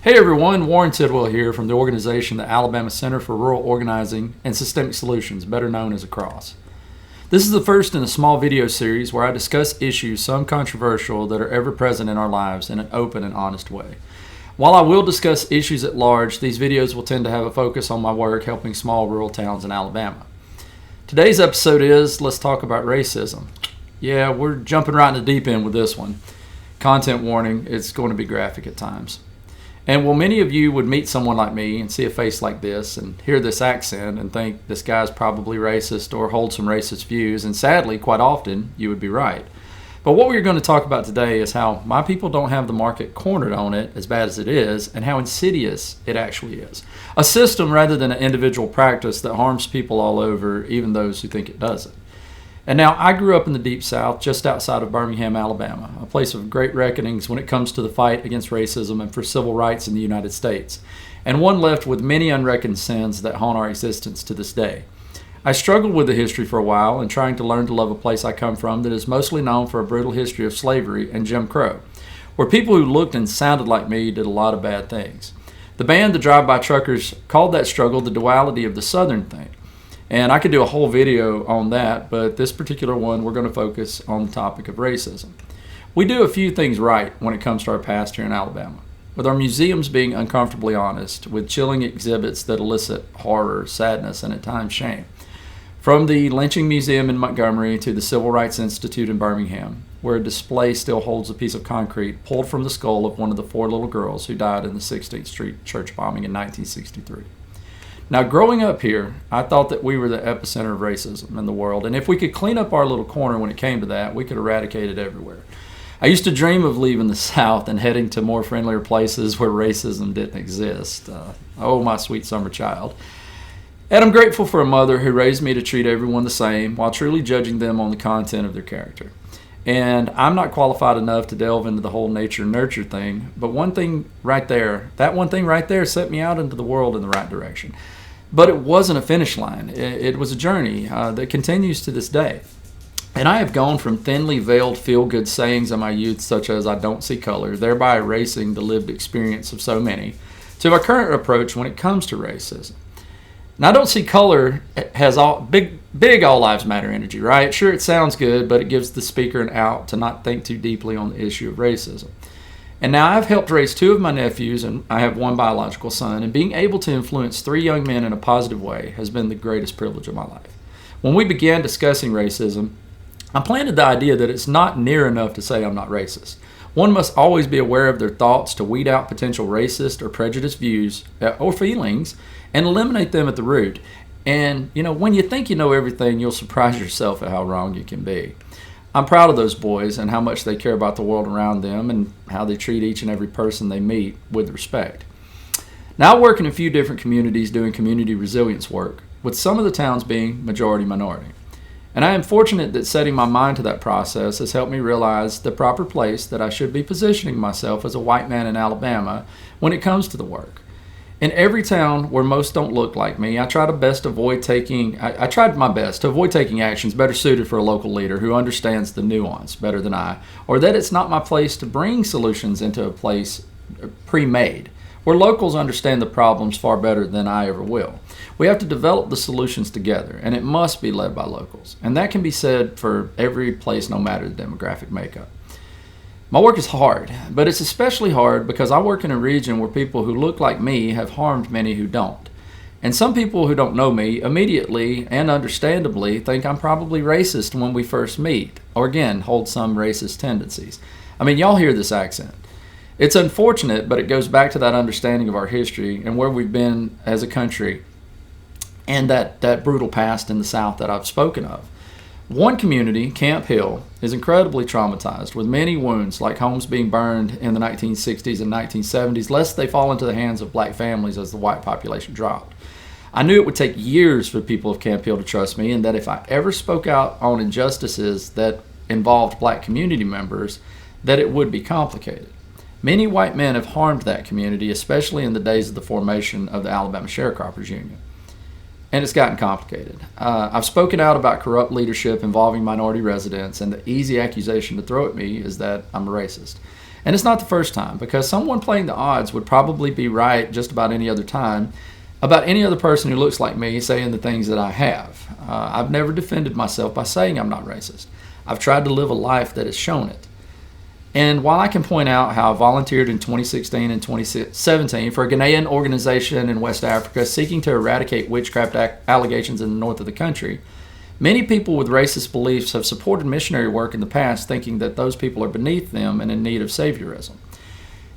Hey everyone, Warren Tidwell here from the organization, the Alabama Center for Rural Organizing and Systemic Solutions, better known as ACROSS. This is the first in a small video series where I discuss issues, some controversial, that are ever present in our lives in an open and honest way. While I will discuss issues at large, these videos will tend to have a focus on my work helping small rural towns in Alabama. Today's episode is, let's talk about racism. Yeah, we're jumping right in the deep end with this one. Content warning, it's going to be graphic at times. And while many of you would meet someone like me and see a face like this and hear this accent and think this guy's probably racist or holds some racist views, and sadly, quite often, you would be right. But what we're going to talk about today is how my people don't have the market cornered on it, as bad as it is, and how insidious it actually is. A system rather than an individual practice that harms people all over, even those who think it doesn't. And now, I grew up in the Deep South, just outside of Birmingham, Alabama, a place of great reckonings when it comes to the fight against racism and for civil rights in the United States, and one left with many unreckoned sins that haunt our existence to this day. I struggled with the history for a while and trying to learn to love a place I come from that is mostly known for a brutal history of slavery and Jim Crow, where people who looked and sounded like me did a lot of bad things. The band, the Drive-By Truckers, called that struggle the duality of the Southern thing. And I could do a whole video on that, but this particular one, we're going to focus on the topic of racism. We do a few things right when it comes to our past here in Alabama, with our museums being uncomfortably honest, with chilling exhibits that elicit horror, sadness, and at times shame. From the Lynching Museum in Montgomery to the Civil Rights Institute in Birmingham, where a display still holds a piece of concrete pulled from the skull of one of the 4 little girls who died in the 16th Street church bombing in 1963. Now, growing up here, I thought that we were the epicenter of racism in the world, and if we could clean up our little corner when it came to that, we could eradicate it everywhere. I used to dream of leaving the South and heading to more friendlier places where racism didn't exist. Oh, my sweet summer child. And I'm grateful for a mother who raised me to treat everyone the same while truly judging them on the content of their character. And I'm not qualified enough to delve into the whole nature-nurture thing, but one thing right there set me out into the world in the right direction. But it wasn't a finish line. It was a journey that continues to this day. And I have gone from thinly veiled feel-good sayings of my youth, such as I don't see color, thereby erasing the lived experience of so many, to my current approach when it comes to racism. Now, I don't see color has all big all lives matter energy, right? Sure, it sounds good, but it gives the speaker an out to not think too deeply on the issue of racism. And now I've helped raise 2 of my nephews, and I have 1 biological son, and being able to influence 3 young men in a positive way has been the greatest privilege of my life. When we began discussing racism, I planted the idea that it's not near enough to say I'm not racist. One must always be aware of their thoughts to weed out potential racist or prejudiced views or feelings and eliminate them at the root. And, when you think you know everything, you'll surprise yourself at how wrong you can be. I'm proud of those boys and how much they care about the world around them and how they treat each and every person they meet with respect. Now I work in a few different communities doing community resilience work, with some of the towns being majority minority. And I am fortunate that setting my mind to that process has helped me realize the proper place that I should be positioning myself as a white man in Alabama when it comes to the work. In every town where most don't look like me, I tried my best to avoid taking actions better suited for a local leader who understands the nuance better than I, or that it's not my place to bring solutions into a place pre-made, where locals understand the problems far better than I ever will. We have to develop the solutions together, and it must be led by locals. And that can be said for every place, no matter the demographic makeup. My work is hard, but it's especially hard because I work in a region where people who look like me have harmed many who don't. And some people who don't know me immediately and understandably think I'm probably racist when we first meet, or again, hold some racist tendencies. I mean, y'all hear this accent. It's unfortunate, but it goes back to that understanding of our history and where we've been as a country and that brutal past in the South that I've spoken of. One community, Camp Hill, is incredibly traumatized with many wounds, like homes being burned in the 1960s and 1970s, lest they fall into the hands of black families as the white population dropped. I knew it would take years for people of Camp Hill to trust me, and that if I ever spoke out on injustices that involved black community members, that it would be complicated. Many white men have harmed that community, especially in the days of the formation of the Alabama Sharecroppers Union. And it's gotten complicated. I've spoken out about corrupt leadership involving minority residents, and the easy accusation to throw at me is that I'm a racist. And it's not the first time, because someone playing the odds would probably be right just about any other time about any other person who looks like me saying the things that I have. I've never defended myself by saying I'm not racist. I've tried to live a life that has shown it. And while I can point out how I volunteered in 2016 and 2017 for a Ghanaian organization in West Africa seeking to eradicate witchcraft allegations in the north of the country, many people with racist beliefs have supported missionary work in the past, thinking that those people are beneath them and in need of saviorism.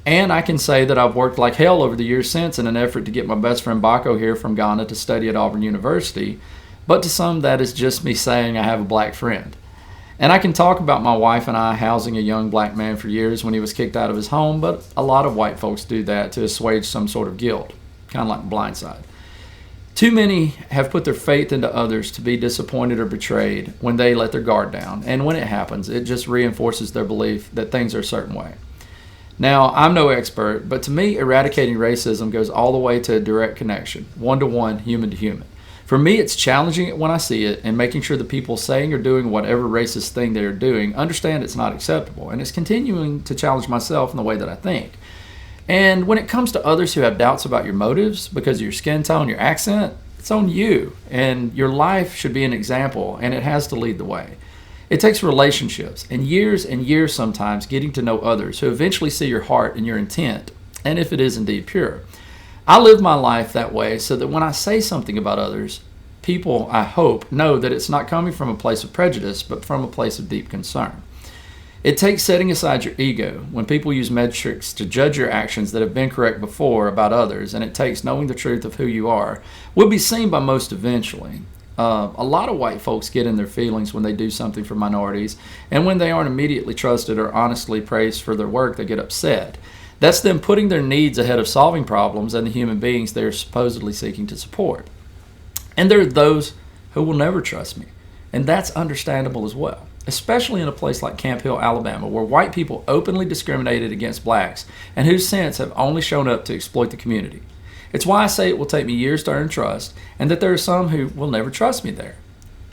And I can say that I've worked like hell over the years since in an effort to get my best friend Bako here from Ghana to study at Auburn University, but to some that is just me saying I have a black friend. And I can talk about my wife and I housing a young black man for years when he was kicked out of his home, but a lot of white folks do that to assuage some sort of guilt, kind of like Blind Side. Too many have put their faith into others to be disappointed or betrayed when they let their guard down, and when it happens, it just reinforces their belief that things are a certain way. Now, I'm no expert, but to me, eradicating racism goes all the way to a direct connection, one-to-one, human to human. For me, it's challenging it when I see it and making sure the people saying or doing whatever racist thing they are doing understand it's not acceptable, and it's continuing to challenge myself in the way that I think. And when it comes to others who have doubts about your motives because of your skin tone, your accent, it's on you, and your life should be an example, and it has to lead the way. It takes relationships and years sometimes getting to know others who eventually see your heart and your intent, and if it is indeed pure. I live my life that way so that when I say something about others, people, I hope, know that it's not coming from a place of prejudice, but from a place of deep concern. It takes setting aside your ego when people use metrics to judge your actions that have been correct before about others, and it takes knowing the truth of who you are will be seen by most eventually. A lot of white folks get in their feelings when they do something for minorities, and when they aren't immediately trusted or honestly praised for their work, they get upset. That's them putting their needs ahead of solving problems and the human beings they are supposedly seeking to support. And there are those who will never trust me, and that's understandable as well, especially in a place like Camp Hill, Alabama, where white people openly discriminated against blacks and whose sins have only shown up to exploit the community. It's why I say it will take me years to earn trust, and that there are some who will never trust me there.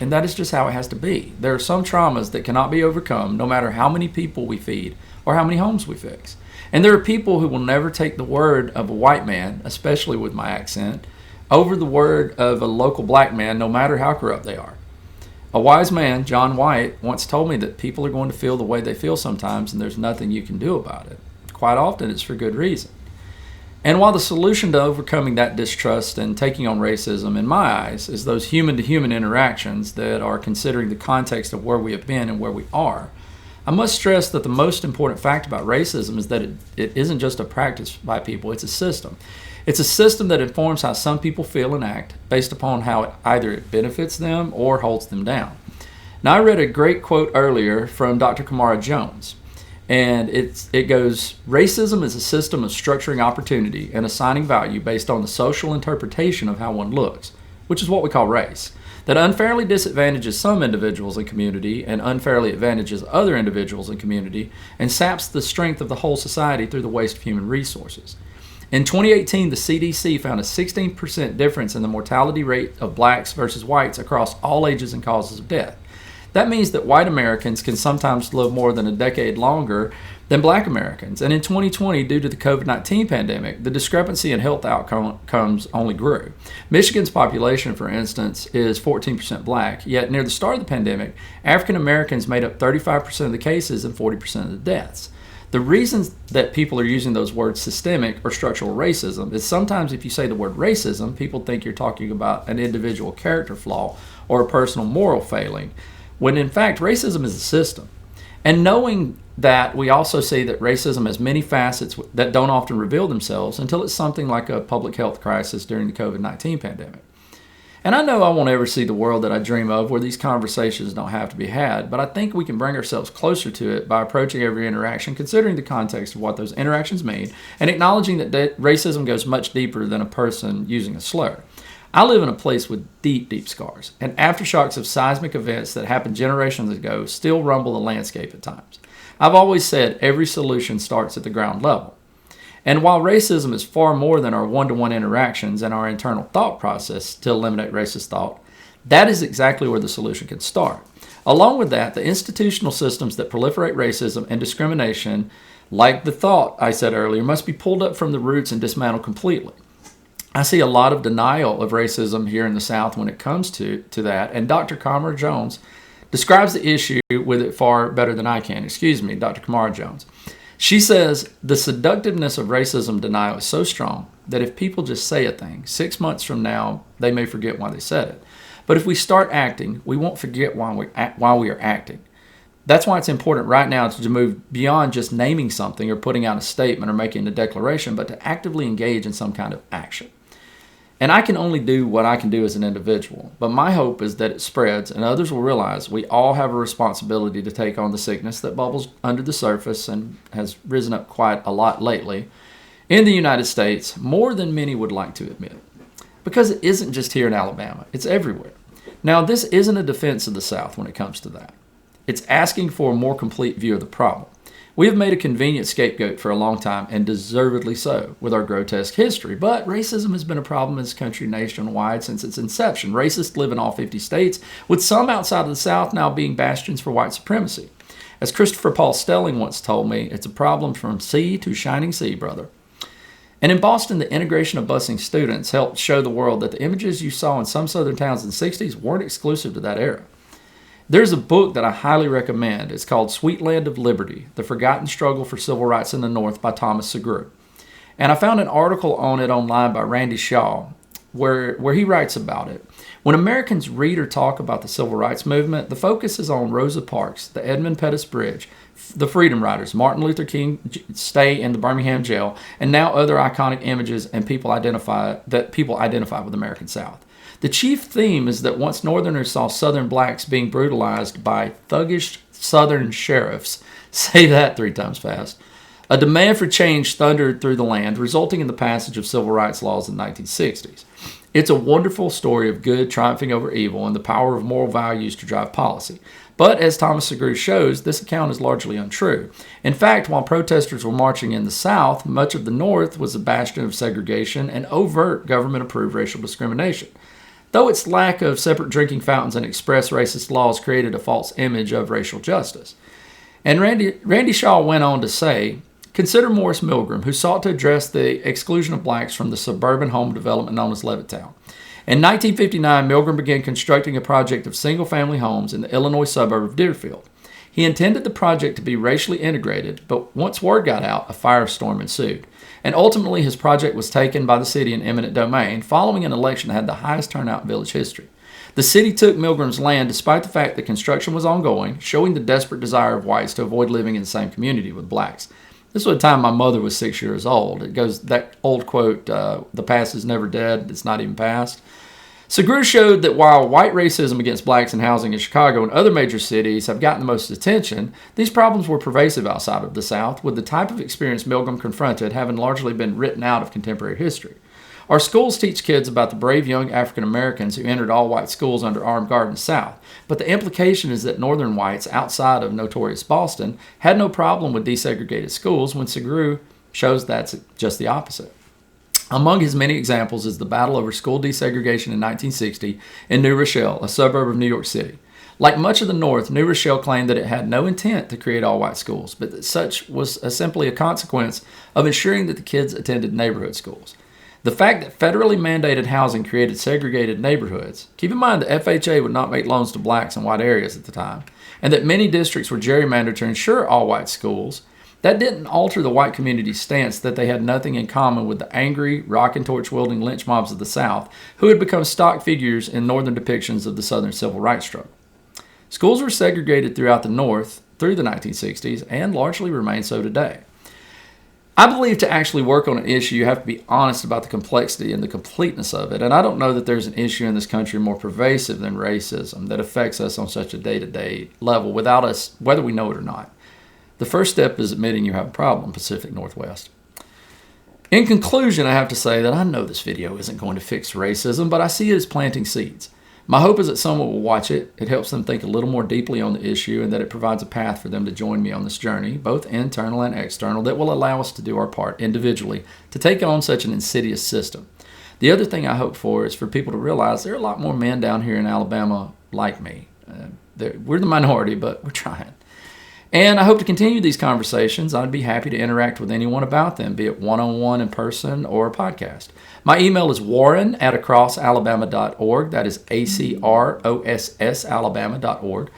And that is just how it has to be. There are some traumas that cannot be overcome no matter how many people we feed or how many homes we fix. And there are people who will never take the word of a white man, especially with my accent, over the word of a local black man, no matter how corrupt they are. A wise man, John White, once told me that people are going to feel the way they feel sometimes, and there's nothing you can do about it. Quite often, it's for good reason. And while the solution to overcoming that distrust and taking on racism, in my eyes, is those human-to-human interactions that are considering the context of where we have been and where we are, I must stress that the most important fact about racism is that it isn't just a practice by people, it's a system. It's a system that informs how some people feel and act based upon how either it benefits them or holds them down. Now, I read a great quote earlier from Dr. Kamara Jones, and it goes, "Racism is a system of structuring opportunity and assigning value based on the social interpretation of how one looks, which is what we call race, that unfairly disadvantages some individuals in community and unfairly advantages other individuals in community and saps the strength of the whole society through the waste of human resources." In 2018, the CDC found a 16% difference in the mortality rate of blacks versus whites across all ages and causes of death. That means that white Americans can sometimes live more than a decade longer than black Americans. And in 2020, due to the COVID-19 pandemic, the discrepancy in health outcomes only grew. Michigan's population, for instance, is 14% black, yet near the start of the pandemic, African Americans made up 35% of the cases and 40% of the deaths. The reasons that people are using those words systemic or structural racism is sometimes if you say the word racism, people think you're talking about an individual character flaw or a personal moral failing, when in fact racism is a system. And knowing that, we also see that racism has many facets that don't often reveal themselves until it's something like a public health crisis during the COVID-19 pandemic. And I know I won't ever see the world that I dream of where these conversations don't have to be had, but I think we can bring ourselves closer to it by approaching every interaction, considering the context of what those interactions mean, and acknowledging that racism goes much deeper than a person using a slur. I live in a place with deep, deep scars, and aftershocks of seismic events that happened generations ago still rumble the landscape at times. I've always said every solution starts at the ground level. And while racism is far more than our one-to-one interactions and our internal thought process to eliminate racist thought, that is exactly where the solution can start. Along with that, the institutional systems that proliferate racism and discrimination like the thought I said earlier, must be pulled up from the roots and dismantled completely. I see a lot of denial of racism here in the South when it comes to that, and Dr. Kamara Jones describes the issue with it far better than I can. Excuse me, Dr. Kamara Jones. She says the seductiveness of racism denial is so strong that if people just say a thing, 6 months from now, they may forget why they said it. But if we start acting, we won't forget why we are acting. That's why it's important right now to move beyond just naming something or putting out a statement or making a declaration, but to actively engage in some kind of action. And I can only do what I can do as an individual, but my hope is that it spreads and others will realize we all have a responsibility to take on the sickness that bubbles under the surface and has risen up quite a lot lately in the United States, more than many would like to admit. Because it isn't just here in Alabama, it's everywhere. Now, this isn't a defense of the South when it comes to that. It's asking for a more complete view of the problem. We have made a convenient scapegoat for a long time, and deservedly so, with our grotesque history. But racism has been a problem in this country nationwide since its inception. Racists live in all 50 states, with some outside of the South now being bastions for white supremacy. As Christopher Paul Stelling once told me, it's a problem from sea to shining sea, brother. And in Boston, the integration of busing students helped show the world that the images you saw in some southern towns in the 60s weren't exclusive to that era. There's a book that I highly recommend. It's called Sweet Land of Liberty, The Forgotten Struggle for Civil Rights in the North by Thomas Segru. And I found an article on it online by Randy Shaw where he writes about it. When Americans read or talk about the civil rights movement, the focus is on Rosa Parks, the Edmund Pettus Bridge, the Freedom Riders, Martin Luther King stay in the Birmingham jail, and now other iconic images and people identify with American South. The chief theme is that once Northerners saw Southern blacks being brutalized by thuggish Southern sheriffs, say that 3 times fast, a demand for change thundered through the land, resulting in the passage of civil rights laws in the 1960s. It's a wonderful story of good triumphing over evil and the power of moral values to drive policy. But as Thomas Segru shows, this account is largely untrue. In fact, while protesters were marching in the South, much of the North was a bastion of segregation and overt government-approved racial discrimination. Though its lack of separate drinking fountains and express racist laws created a false image of racial justice. And Randy Shaw went on to say, consider Morris Milgram, who sought to address the exclusion of blacks from the suburban home development known as Levittown. In 1959, Milgram began constructing a project of single-family homes in the Illinois suburb of Deerfield. He intended the project to be racially integrated, but once word got out, a firestorm ensued. And ultimately, his project was taken by the city in eminent domain, following an election that had the highest turnout in village history. The city took Milgram's land despite the fact that construction was ongoing, showing the desperate desire of whites to avoid living in the same community with blacks. This was the time my mother was 6 years old. It goes, that old quote, the past is never dead, it's not even past. Segru showed that while white racism against blacks in housing in Chicago and other major cities have gotten the most attention, these problems were pervasive outside of the South, with the type of experience Milgram confronted having largely been written out of contemporary history. Our schools teach kids about the brave young African Americans who entered all-white schools under armed guard in the South, but the implication is that Northern whites outside of notorious Boston had no problem with desegregated schools, when Segru shows that's just the opposite. Among his many examples is the battle over school desegregation in 1960 in New Rochelle, a suburb of New York City. Like much of the North, New Rochelle claimed that it had no intent to create all-white schools, but that such was simply a consequence of ensuring that the kids attended neighborhood schools. The fact that federally mandated housing created segregated neighborhoods, keep in mind the FHA would not make loans to blacks in white areas at the time, and that many districts were gerrymandered to ensure all-white schools, that didn't alter the white community's stance that they had nothing in common with the angry, rock and torch wielding lynch mobs of the South, who had become stock figures in Northern depictions of the Southern civil rights struggle. Schools were segregated throughout the North through the 1960s and largely remain so today. I believe to actually work on an issue, you have to be honest about the complexity and the completeness of it, and I don't know that there's an issue in this country more pervasive than racism that affects us on such a day-to-day level without us, whether we know it or not. The first step is admitting you have a problem, Pacific Northwest. In conclusion, I have to say that I know this video isn't going to fix racism, but I see it as planting seeds. My hope is that someone will watch it, it helps them think a little more deeply on the issue, and that it provides a path for them to join me on this journey, both internal and external, that will allow us to do our part individually to take on such an insidious system. The other thing I hope for is for people to realize there are a lot more men down here in Alabama like me. We're the minority, but we're trying. And I hope to continue these conversations. I'd be happy to interact with anyone about them, be it one-on-one in person or a podcast. My email is warren@acrossalabama.org. That is ACROSS Alabama.org.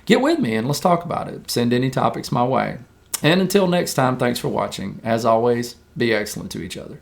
Get with me and let's talk about it. Send any topics my way. And until next time, thanks for watching. As always, be excellent to each other.